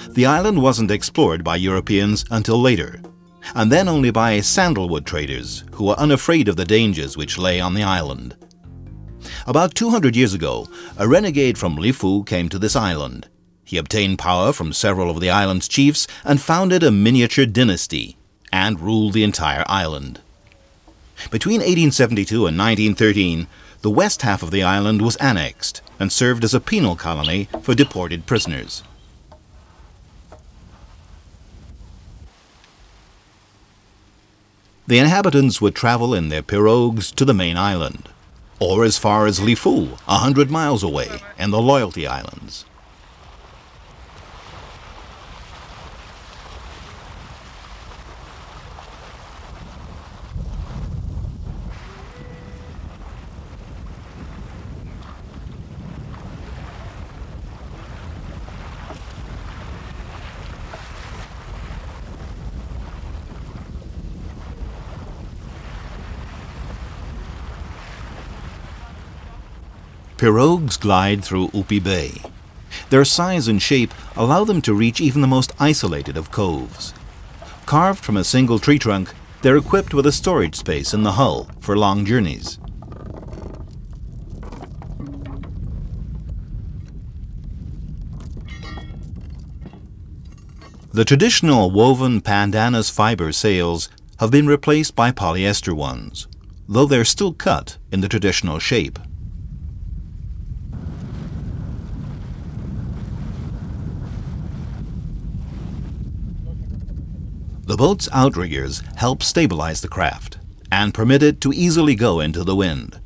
The island wasn't explored by Europeans until later, and then only by sandalwood traders who were unafraid of the dangers which lay on the island. About 200 years ago, a renegade from Lifu came to this island. He obtained power from several of the island's chiefs and founded a miniature dynasty and ruled the entire island. Between 1872 and 1913, the west half of the island was annexed and served as a penal colony for deported prisoners. The inhabitants would travel in their pirogues to the main island, or as far as Lifu, 100 miles away, in the Loyalty Islands. Pirogues glide through Upi Bay. Their size and shape allow them to reach even the most isolated of coves. Carved from a single tree trunk, they're equipped with a storage space in the hull for long journeys. The traditional woven pandanus fiber sails have been replaced by polyester ones, though they're still cut in the traditional shape. The boat's outriggers help stabilize the craft and permit it to easily go into the wind.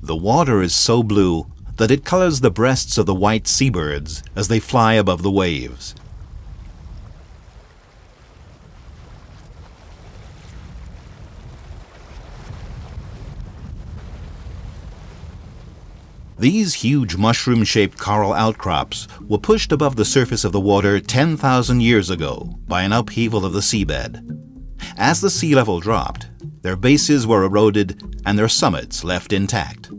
The water is so blue that it colors the breasts of the white seabirds as they fly above the waves. These huge mushroom-shaped coral outcrops were pushed above the surface of the water 10,000 years ago by an upheaval of the seabed. As the sea level dropped, their bases were eroded and their summits left intact.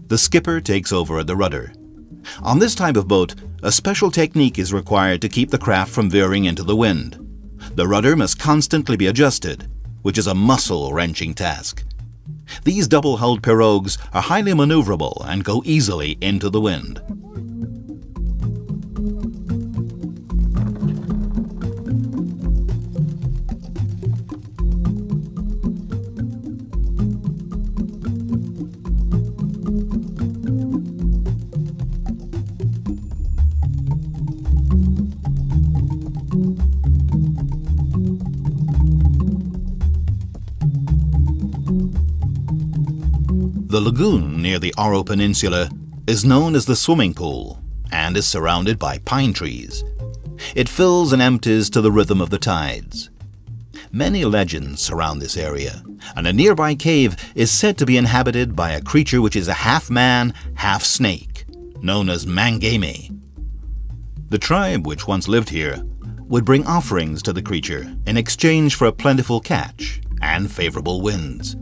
The skipper takes over at the rudder. On this type of boat, a special technique is required to keep the craft from veering into the wind. The rudder must constantly be adjusted, which is a muscle-wrenching task. These double-hulled pirogues are highly maneuverable and go easily into the wind. The lagoon near the Oro Peninsula is known as the swimming pool and is surrounded by pine trees. It fills and empties to the rhythm of the tides. Many legends surround this area, and a nearby cave is said to be inhabited by a creature which is a half-man, half-snake, known as Mangame. The tribe which once lived here would bring offerings to the creature in exchange for a plentiful catch and favorable winds.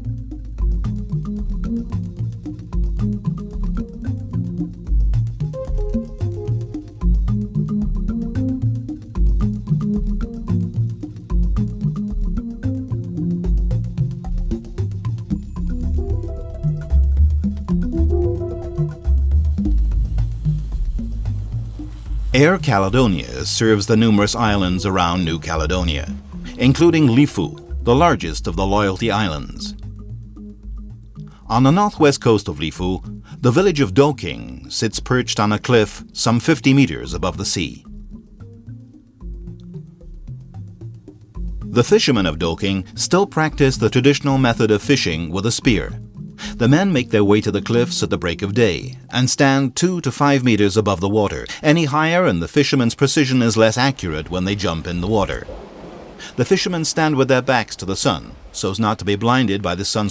Air Caledonia serves the numerous islands around New Caledonia, including Lifu, the largest of the Loyalty Islands. On the northwest coast of Lifu, the village of Doking sits perched on a cliff some 50 meters above the sea. The fishermen of Doking still practice the traditional method of fishing with a spear. The men make their way to the cliffs at the break of day and stand 2 to 5 meters above the water. Any higher and the fisherman's precision is less accurate when they jump in the water. The fishermen stand with their backs to the sun so as not to be blinded by the sun's